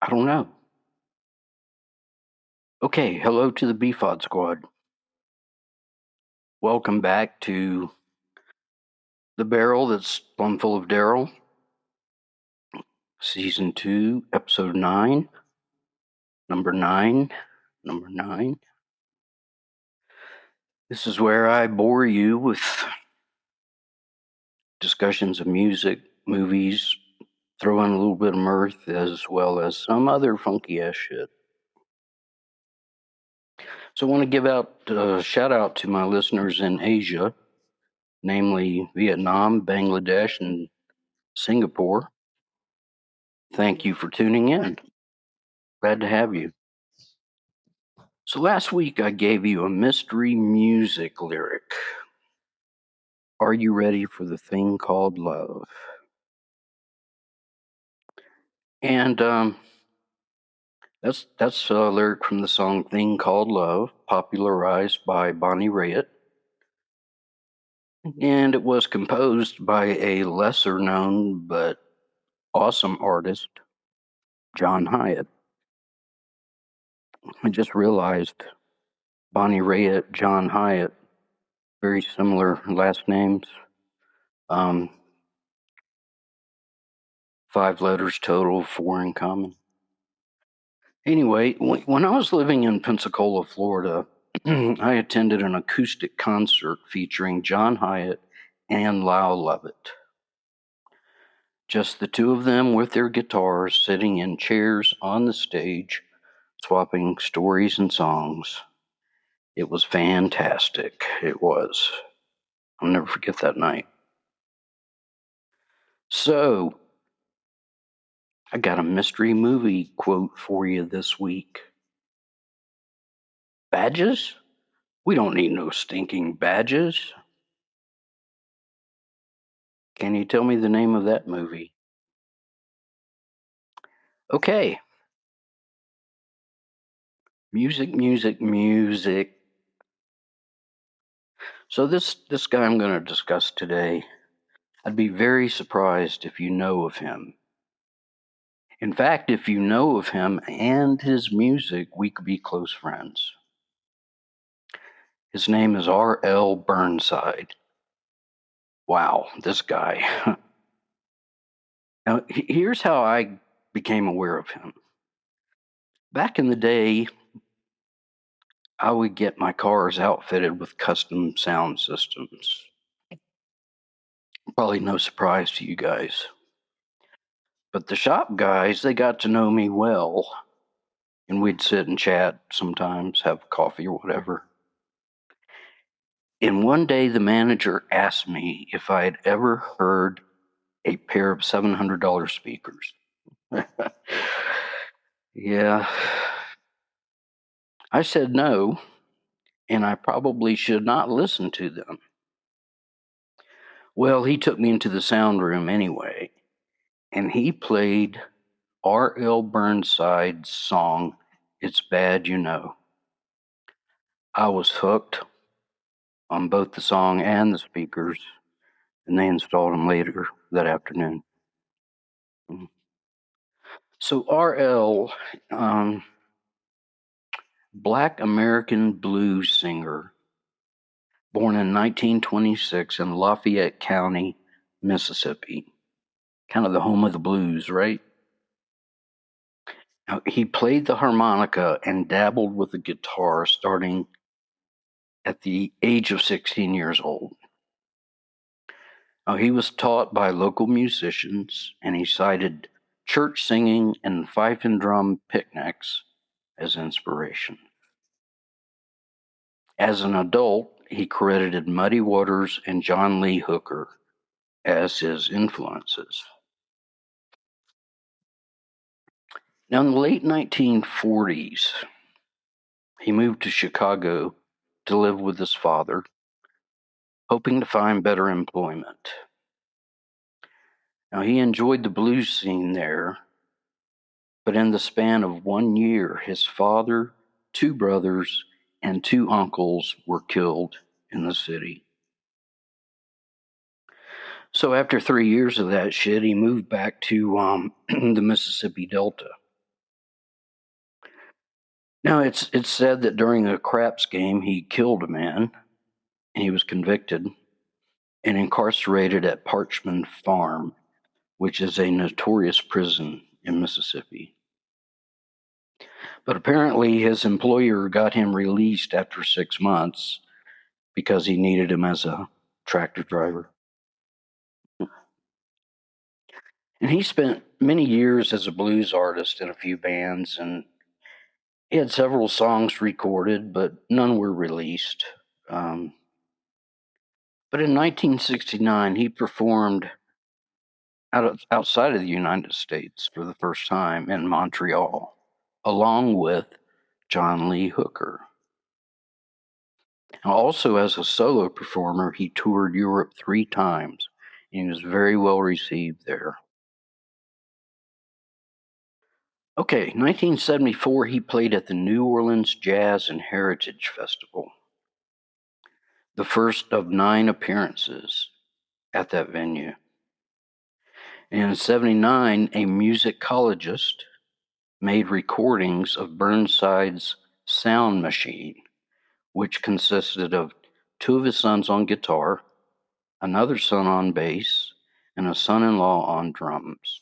I don't know. Okay, hello to the BFOD squad. Welcome back to the barrel that's plumb full of Daryl. Season 2, Episode 9. Number 9. This is where I bore you with discussions of music, movies, throw in a little bit of mirth, as well as some other funky ass shit. So I want to give out a shout out to my listeners in Asia, namely Vietnam, Bangladesh, and Singapore. Thank you for tuning in. Glad to have you. So last week I gave you a mystery music lyric. Are you ready for the thing called love? And that's a lyric from the song Thing Called Love, popularized by Bonnie Raitt. And it was composed by a lesser known but awesome artist, John Hyatt. I just realized Bonnie Raitt, John Hyatt, very similar last names. 5 letters total, 4 in common. Anyway, when I was living in Pensacola, Florida, I attended an acoustic concert featuring John Hyatt and Lyle Lovett. Just the two of them with their guitars sitting in chairs on the stage, swapping stories and songs. It was fantastic. It was. I'll never forget that night. So, I got a mystery movie quote for you this week. Badges? We don't need no stinking badges. Can you tell me the name of that movie? Okay. Music. So this guy I'm going to discuss today, I'd be very surprised if you know of him. In fact, if you know of him and his music, we could be close friends. His name is RL Burnside. Wow, this guy. Now, here's how I became aware of him. Back in the day, I would get my cars outfitted with custom sound systems. Probably no surprise to you guys. But the shop guys, they got to know me well. And we'd sit and chat sometimes, have coffee or whatever. And one day the manager asked me if I had ever heard a pair of $700 speakers. Yeah. I said no, and I probably should not listen to them. Well, he took me into the sound room anyway, and he played RL Burnside's song, It's Bad You Know. I was hooked on both the song and the speakers, and they installed them later that afternoon. So RL, Black American blues singer, born in 1926 in Lafayette County, Mississippi. Kind of the home of the blues, right? Now, he played the harmonica and dabbled with the guitar starting at the age of 16 years old. Now, he was taught by local musicians, and he cited church singing and fife and drum picnics as inspiration. As an adult, he credited Muddy Waters and John Lee Hooker as his influences. Now, in the late 1940s, he moved to Chicago to live with his father, hoping to find better employment. Now, he enjoyed the blues scene there, but in the span of 1 year, his father, 2 brothers, and 2 uncles were killed in the city. So after 3 years of that shit, he moved back to the Mississippi Delta. Now, it's said that during a craps game, he killed a man, and he was convicted and incarcerated at Parchman Farm, which is a notorious prison in Mississippi. But apparently, his employer got him released after 6 months because he needed him as a tractor driver. And he spent many years as a blues artist in a few bands, and he had several songs recorded, but none were released. But in 1969, he performed outside of the United States for the first time in Montreal, along with John Lee Hooker. Also, as a solo performer, he toured Europe 3 times, and he was very well received there. Okay, 1974, he played at the New Orleans Jazz and Heritage Festival, the first of 9 appearances at that venue. And in 79, a musicologist made recordings of Burnside's sound machine, which consisted of 2 of his sons on guitar, another son on bass, and a son-in-law on drums.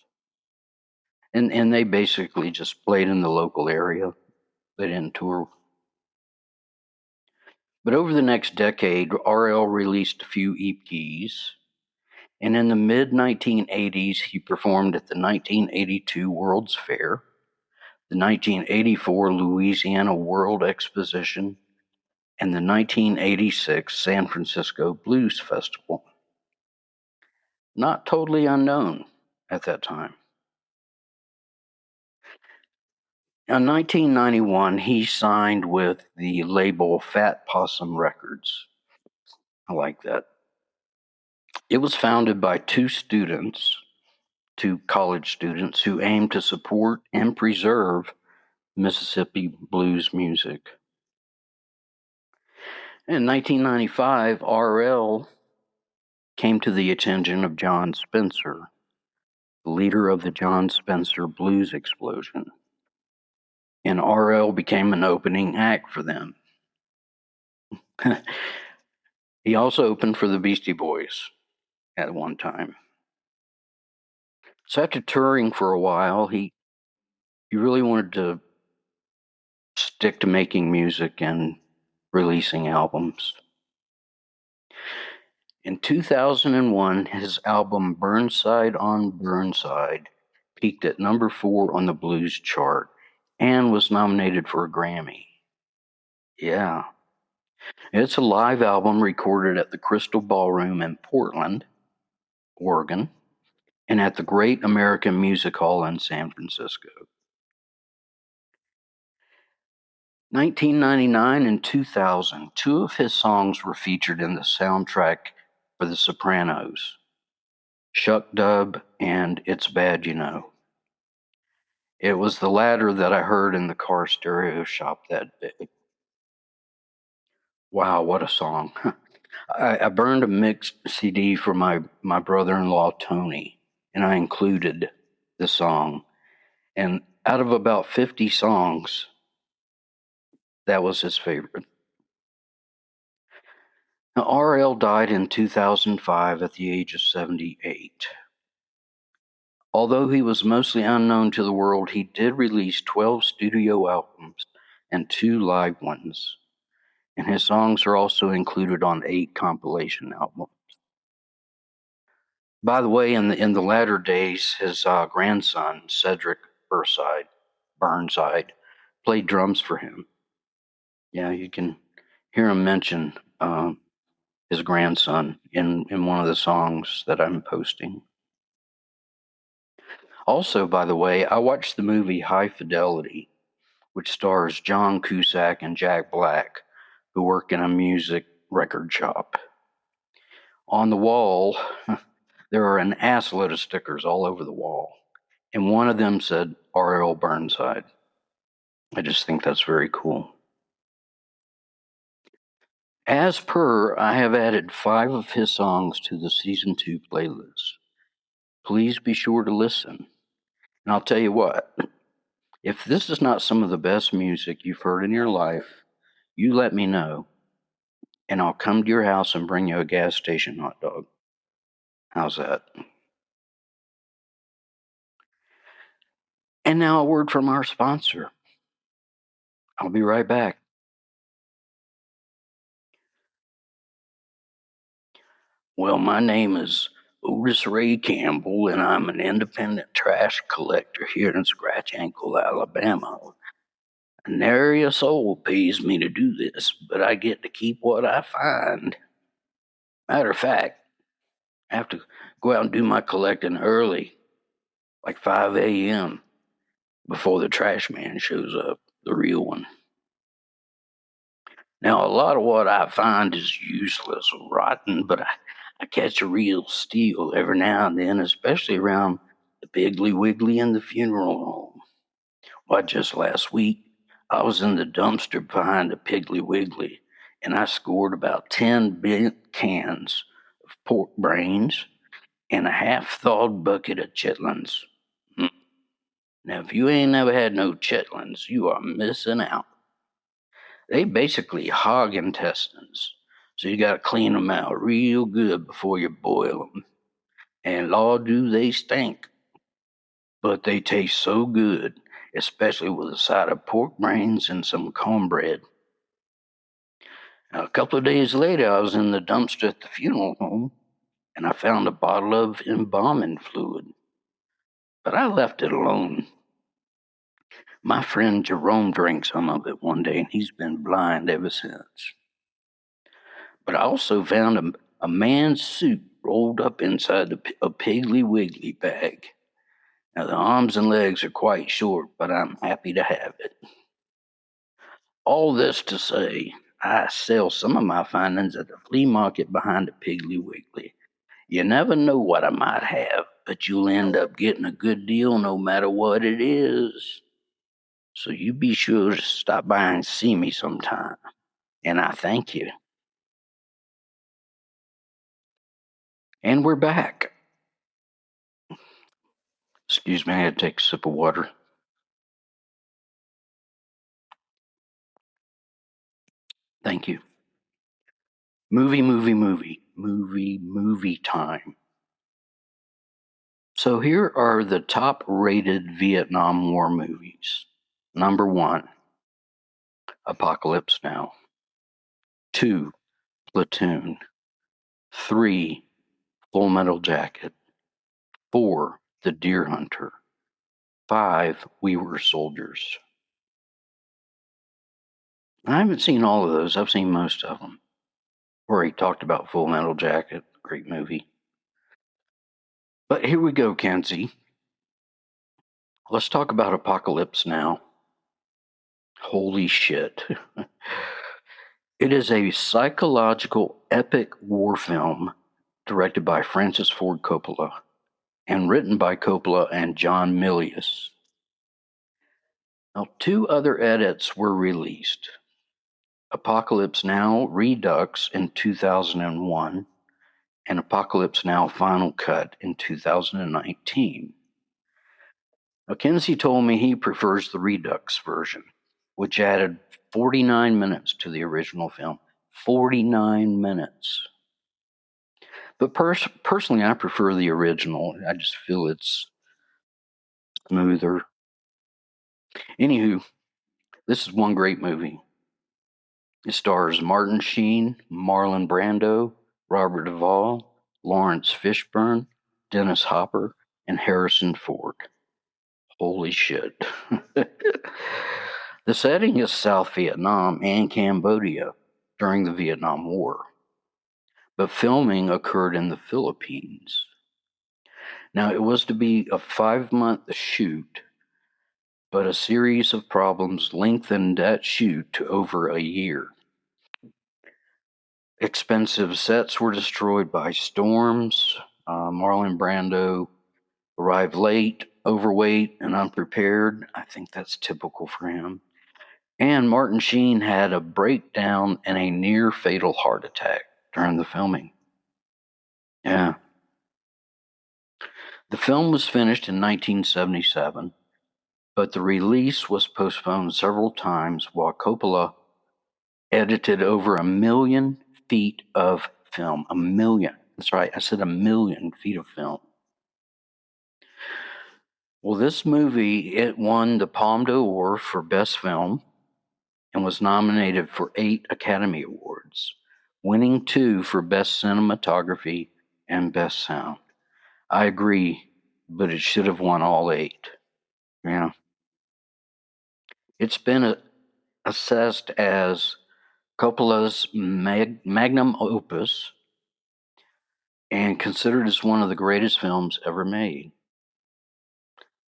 And they basically just played in the local area. They didn't tour. But over the next decade, RL released a few EPs, and in the mid-1980s, he performed at the 1982 World's Fair, the 1984 Louisiana World Exposition, and the 1986 San Francisco Blues Festival. Not totally unknown at that time. In 1991, he signed with the label Fat Possum Records. I like that. It was founded by 2 college students who aimed to support and preserve Mississippi blues music. In 1995, RL came to the attention of John Spencer, the leader of the John Spencer Blues Explosion, and RL became an opening act for them. He also opened for the Beastie Boys at one time. So after touring for a while, he really wanted to stick to making music and releasing albums. In 2001, his album Burnside on Burnside peaked at number 4 on the blues chart and was nominated for a Grammy. Yeah. It's a live album recorded at the Crystal Ballroom in Portland, Oregon, and at the Great American Music Hall in San Francisco. 1999 and 2000, 2 of his songs were featured in the soundtrack for The Sopranos, Shuck Dub and It's Bad You Know. It was the latter that I heard in the car stereo shop that day. Wow, what a song. I burned a mixed CD for my brother-in-law, Tony, and I included the song. And out of about 50 songs, that was his favorite. Now, RL died in 2005 at the age of 78. Although he was mostly unknown to the world, he did release 12 studio albums and 2 live ones. And his songs are also included on 8 compilation albums. By the way, in the latter days, his grandson, Cedric Burnside, played drums for him. Yeah, you can hear him mention his grandson in one of the songs that I'm posting. Also, by the way, I watched the movie High Fidelity, which stars John Cusack and Jack Black, who work in a music record shop. On the wall, there are an assload of stickers all over the wall, and one of them said RL Burnside. I just think that's very cool. As per, I have added 5 of his songs to the Season 2 playlist. Please be sure to listen. And I'll tell you what, If this is not some of the best music you've heard in your life, you let me know, and I'll come to your house and bring you a gas station hot dog. How's that? And now a word from our sponsor. I'll be right back. Well, my name is Otis Ray Campbell, and I'm an independent trash collector here in Scratch Ankle, Alabama. Nary a soul pays me to do this, but I get to keep what I find. Matter of fact, I have to go out and do my collecting early, like 5 a.m., before the trash man shows up, the real one. Now, a lot of what I find is useless or rotten, but I catch a real steal every now and then, especially around the Piggly Wiggly and the funeral home. Why, just last week, I was in the dumpster behind the Piggly Wiggly, and I scored about 10 bent cans of pork brains and a half-thawed bucket of chitlins. Now, if you ain't never had no chitlins, you are missing out. They basically hog intestines, so you gotta clean them out real good before you boil them. And Lord, do they stink. But they taste so good, especially with a side of pork brains and some cornbread. Now, a couple of days later, I was in the dumpster at the funeral home, and I found a bottle of embalming fluid. But I left it alone. My friend Jerome drank some of it one day, and he's been blind ever since. But I also found a man's suit rolled up inside a Piggly Wiggly bag. Now, the arms and legs are quite short, but I'm happy to have it. All this to say, I sell some of my findings at the flea market behind the Piggly Wiggly. You never know what I might have, but you'll end up getting a good deal no matter what it is. So you be sure to stop by and see me sometime. And I thank you. And we're back. Excuse me, I had to take a sip of water. Thank you. Movie time. So here are the top rated Vietnam War movies. Number 1, Apocalypse Now. 2, Platoon. 3, Full Metal Jacket. 4, The Deer Hunter. 5, We Were Soldiers. I haven't seen all of those. I've seen most of them. Where he talked about Full Metal Jacket. Great movie. But here we go, Kenzie. Let's talk about Apocalypse Now. Holy shit. It is a psychological epic war film directed by Francis Ford Coppola and written by Coppola and John Milius. Now, 2 other edits were released. Apocalypse Now Redux in 2001 and Apocalypse Now Final Cut in 2019. Now, Kinsey told me he prefers the Redux version, which added 49 minutes to the original film. 49 minutes. But personally, I prefer the original. I just feel it's smoother. Anywho, this is one great movie. It stars Martin Sheen, Marlon Brando, Robert Duvall, Lawrence Fishburne, Dennis Hopper, and Harrison Ford. Holy shit. The setting is South Vietnam and Cambodia during the Vietnam War, but filming occurred in the Philippines. Now, it was to be a 5-month shoot, but a series of problems lengthened that shoot to over a year. Expensive sets were destroyed by storms. Marlon Brando arrived late, overweight, and unprepared. I think that's typical for him. And Martin Sheen had a breakdown and a near fatal heart attack during the filming. Yeah. The film was finished in 1977, but the release was postponed several times while Coppola edited over 1 million feet of film. 1 million. That's right, I said 1 million feet of film. Well, this movie, it won the Palme d'Or for Best Film and was nominated for 8 Academy Awards, winning 2 for Best Cinematography and Best Sound. I agree, but it should have won all 8. Yeah. It's been assessed as Coppola's magnum opus and considered as one of the greatest films ever made.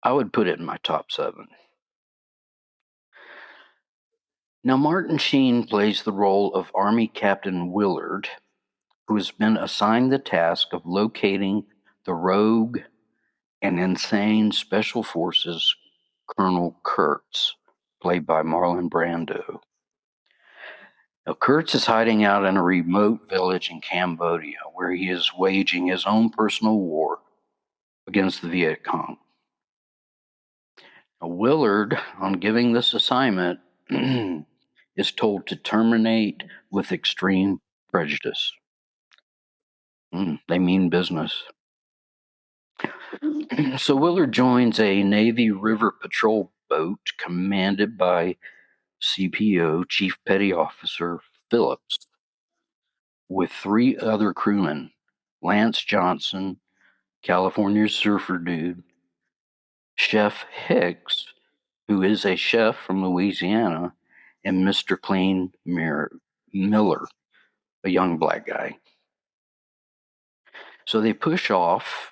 I would put it in my top 7. Now, Martin Sheen plays the role of Army Captain Willard, who has been assigned the task of locating the rogue and insane Special Forces Colonel Kurtz, played by Marlon Brando. Now, Kurtz is hiding out in a remote village in Cambodia where he is waging his own personal war against the Viet Cong. Now, Willard, on giving this assignment, is told to terminate with extreme prejudice. They mean business. So Willard joins a Navy River Patrol boat commanded by CPO, Chief Petty Officer Phillips, with 3 other crewmen, Lance Johnson, California surfer dude, Chef Hicks, who is a chef from Louisiana, and Mr. Clean Miller, a young black guy. So they push off,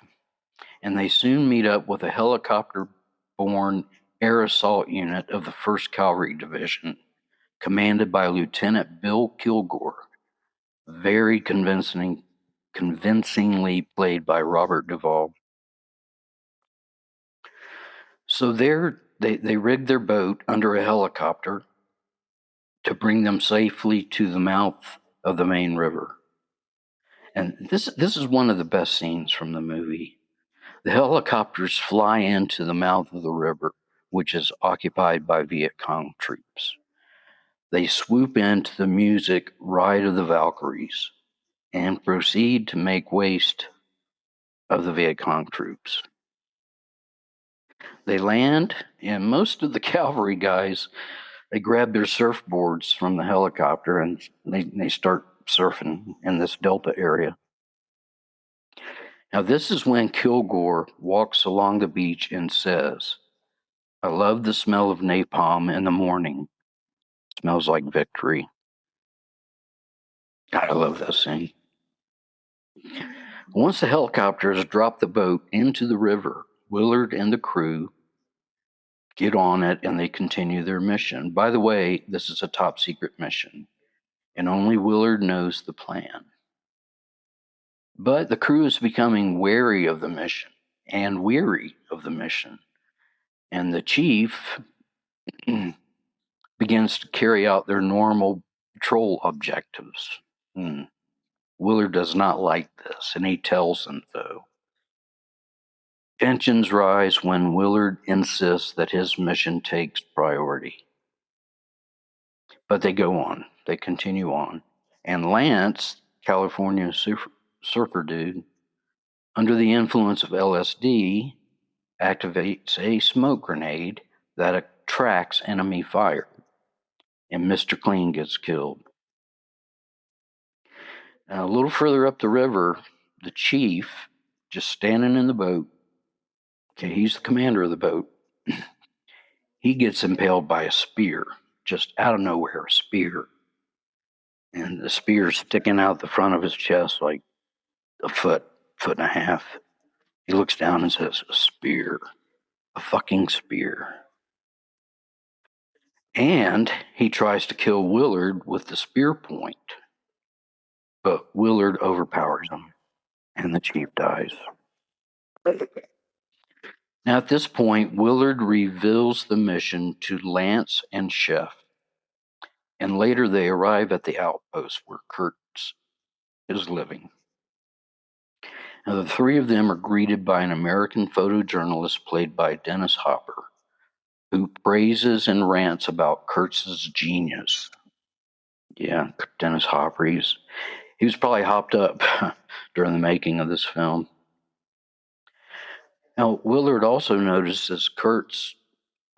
and they soon meet up with a helicopter-borne air assault unit of the 1st Cavalry Division, commanded by Lieutenant Bill Kilgore, very convincingly played by Robert Duvall. So they rigged their boat under a helicopter to bring them safely to the mouth of the main river. And this is one of the best scenes from the movie. The helicopters fly into the mouth of the river, which is occupied by Viet Cong troops. They swoop into the music Ride of the Valkyries and proceed to make waste of the Viet Cong troops. They land, and most of the cavalry guys, they grab their surfboards from the helicopter and they start surfing in this delta area. Now, this is when Kilgore walks along the beach and says, "I love the smell of napalm in the morning. It smells like victory." God, I love that scene. Once the helicopters drop the boat into the river, Willard and the crew get on it and they continue their mission. By the way, this is a top secret mission, and only Willard knows the plan. But the crew is becoming wary of the mission and weary of the mission. And the chief begins to carry out their normal patrol objectives. Willard does not like this, and he tells them so. Tensions rise when Willard insists that his mission takes priority. But they go on. They continue on. And Lance, California surfer dude, under the influence of LSD, activates a smoke grenade that attracts enemy fire, and Mr. Clean gets killed. Now, a little further up the river, the chief, just standing in the boat, okay, he's the commander of the boat, he gets impaled by a spear, just out of nowhere, a spear. And the spear's sticking out the front of his chest like a foot and a half. He looks down and says, "A spear. A fucking spear." And he tries to kill Willard with the spear point. But Willard overpowers him, and the chief dies. Now, at this point, Willard reveals the mission to Lance and Chef, and later they arrive at the outpost where Kurtz is living. Now, the 3 of them are greeted by an American photojournalist played by Dennis Hopper, who praises and rants about Kurtz's genius. Yeah, Dennis Hopper. He was probably hopped up during the making of this film. Now, Willard also notices Kurt's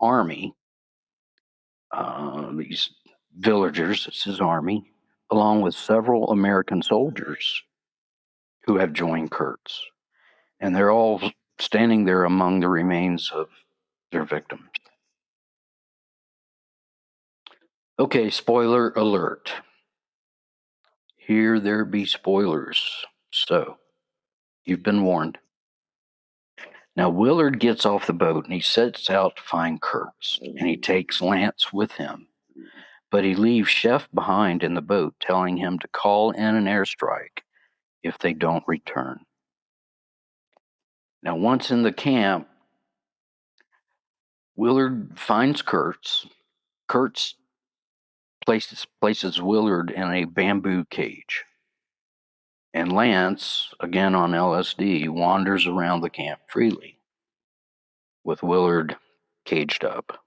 army, these villagers, it's his army, along with several American soldiers who have joined Kurt's. And they're all standing there among the remains of their victims. Okay, spoiler alert. Here there be spoilers. So, you've been warned. Now, Willard gets off the boat and he sets out to find Kurtz, and he takes Lance with him. But he leaves Chef behind in the boat, telling him to call in an airstrike if they don't return. Now, once in the camp, Willard finds Kurtz. Kurtz places Willard in a bamboo cage. And Lance, again on LSD, wanders around the camp freely, with Willard caged up.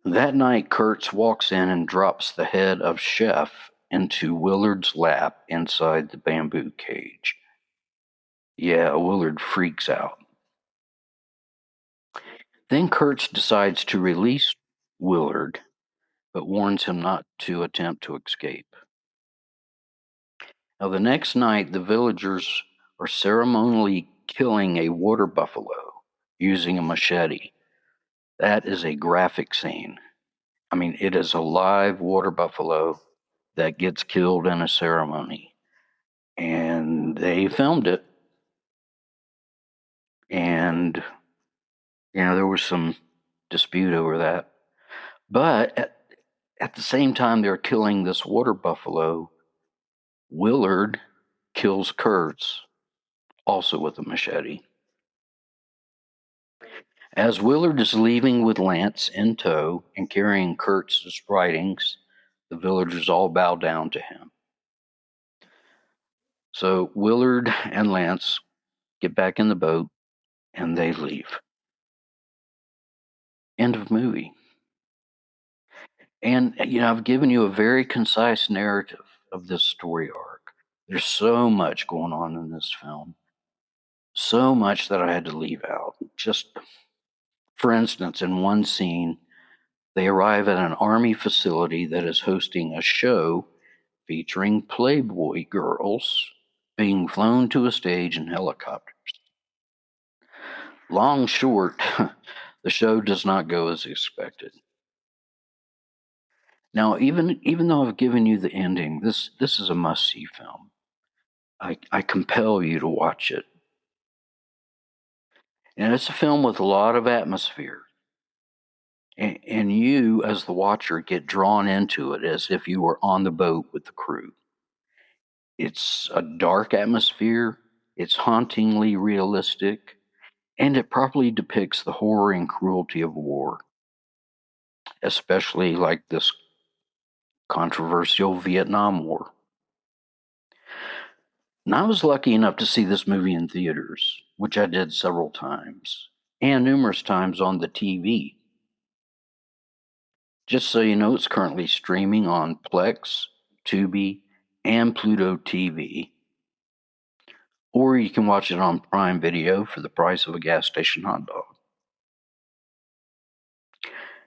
That night, Kurtz walks in and drops the head of Chef into Willard's lap inside the bamboo cage. Yeah, Willard freaks out. Then Kurtz decides to release Willard, but warns him not to attempt to escape. Now, the next night, the villagers are ceremonially killing a water buffalo using a machete. That is a graphic scene. I mean, it is a live water buffalo that gets killed in a ceremony. And they filmed it. And, there was some dispute over that. But at the same time they're killing this water buffalo, Willard kills Kurtz, also with a machete. As Willard is leaving with Lance in tow and carrying Kurtz's writings, the villagers all bow down to him. So Willard and Lance get back in the boat and they leave. End of movie. And, I've given you a very concise narrative of this story arc. There's so much going on in this film. So much that I had to leave out. Just, for instance, in one scene, they arrive at an army facility that is hosting a show featuring Playboy girls being flown to a stage in helicopters. Long short, the show does not go as expected. Now, even though I've given you the ending, this is a must-see film. I compel you to watch it. And it's a film with a lot of atmosphere. And you, as the watcher, get drawn into it as if you were on the boat with the crew. It's a dark atmosphere, it's hauntingly realistic, and it properly depicts the horror and cruelty of war, especially like this controversial Vietnam War. And I was lucky enough to see this movie in theaters, which I did several times, and numerous times on the TV. Just so you know, it's currently streaming on Plex, Tubi, and Pluto TV. Or you can watch it on Prime Video for the price of a gas station hot dog.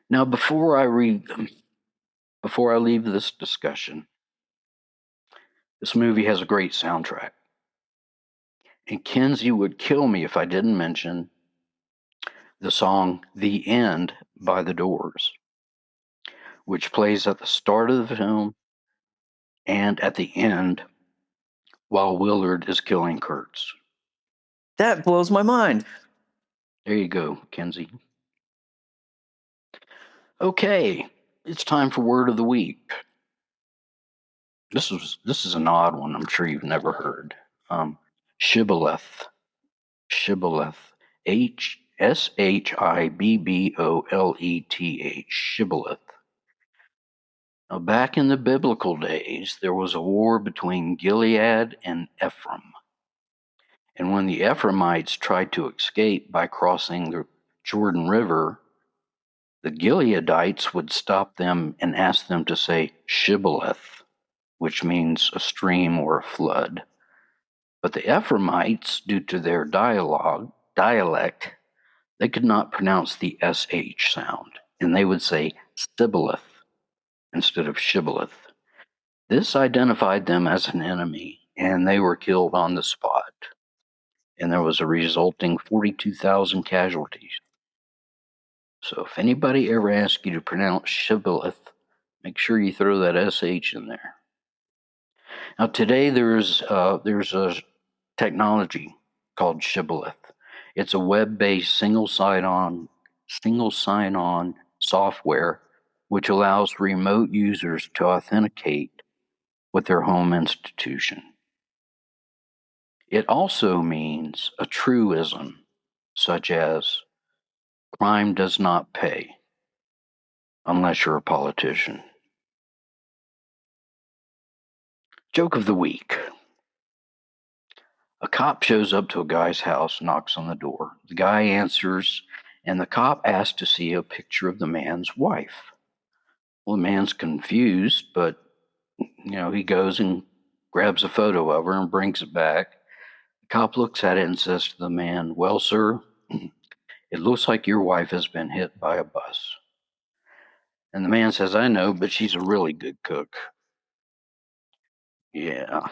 Now, before I leave this discussion, this movie has a great soundtrack. And Kenzie would kill me if I didn't mention the song The End by The Doors, which plays at the start of the film and at the end while Willard is killing Kurtz. That blows my mind. There you go, Kenzie. Okay, it's time for Word of the Week. This is an odd one. I'm sure you've never heard. Shibboleth. Shibboleth. Shibboleth. Shibboleth. Now, back in the biblical days, there was a war between Gilead and Ephraim. And when the Ephraimites tried to escape by crossing the Jordan River, the Gileadites would stop them and ask them to say shibboleth, which means a stream or a flood. But the Ephraimites, due to their dialect, they could not pronounce the SH sound, and they would say sibboleth instead of shibboleth. This identified them as an enemy, and they were killed on the spot. And there was a resulting 42,000 casualties. So if anybody ever asks you to pronounce shibboleth, make sure you throw that SH in there. Now today there's a technology called shibboleth. It's a web-based single sign-on software which allows remote users to authenticate with their home institution. It also means a truism such as crime does not pay unless you're a politician. Joke of the week. A cop shows up to a guy's house, knocks on the door. The guy answers, and the cop asks to see a picture of the man's wife. Well, the man's confused, but he goes and grabs a photo of her and brings it back. The cop looks at it and says to the man, "Well, sir, it looks like your wife has been hit by a bus." And the man says, "I know, but she's a really good cook." Yeah.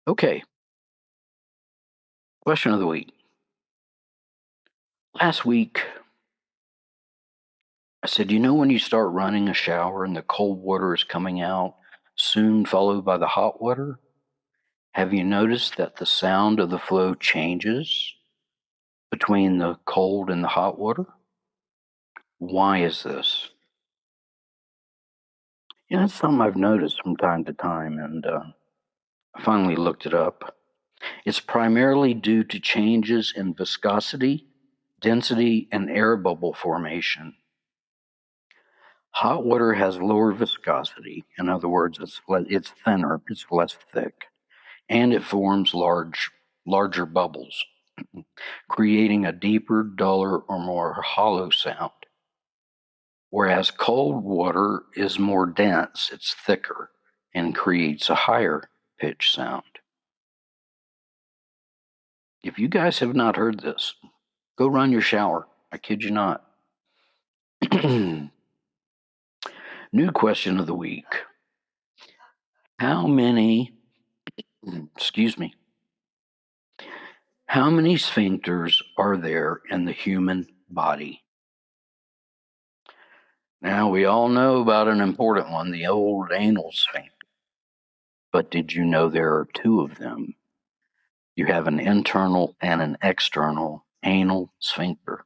Okay. Question of the week. Last week, I said, when you start running a shower and the cold water is coming out, soon followed by the hot water? Have you noticed that the sound of the flow changes between the cold and the hot water? Why is this? It's something I've noticed from time to time, and I finally looked it up. It's primarily due to changes in viscosity, density, and air bubble formation. Hot water has lower viscosity. In other words, it's thinner, it's less thick, and it forms larger bubbles, creating a deeper, duller, or more hollow sound. Whereas cold water is more dense, it's thicker, and creates a higher pitch sound. If you guys have not heard this, go run your shower. I kid you not. New question of the week. How many sphincters are there in the human body? Now, we all know about an important one, the old anal sphincter. But did you know there are two of them? You have an internal and an external anal sphincter.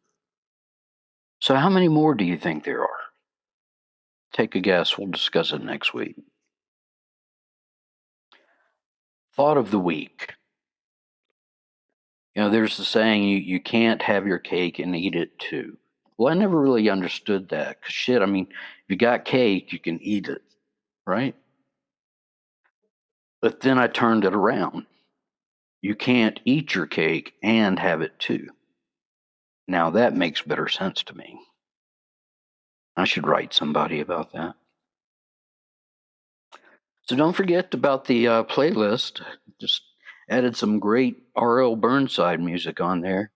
So how many more do you think there are? Take a guess. We'll discuss it next week. Thought of the week. There's the saying, you can't have your cake and eat it too. Well, I never really understood that. Because if you got cake, you can eat it, right? But then I turned it around. You can't eat your cake and have it too. Now that makes better sense to me. I should write somebody about that. So don't forget about the playlist. Just added some great RL Burnside music on there.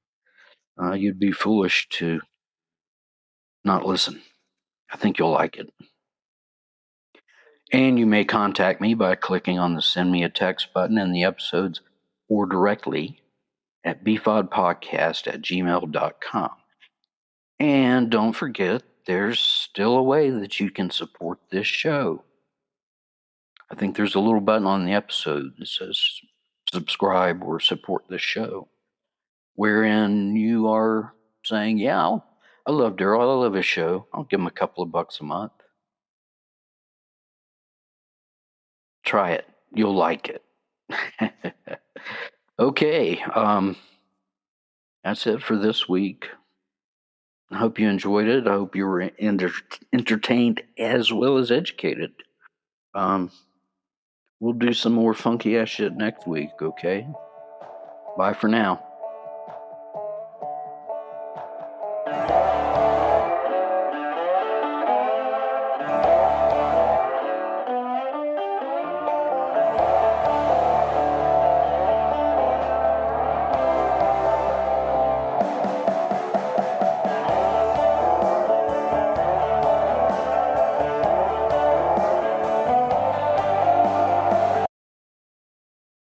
You'd be foolish to not listen. I think you'll like it. And you may contact me by clicking on the send me a text button in the episodes or directly at bfodpodcast@gmail.com. And don't forget, there's still a way that you can support this show. I think there's a little button on the episode that says subscribe or support this show, wherein you are saying, yeah, I love Daryl, I love his show. I'll give him a couple of bucks a month. Try it. You'll like it. Okay. That's it for this week. I hope you enjoyed it. I hope you were entertained as well as educated. We'll do some more funky ass shit next week, okay? Bye for now.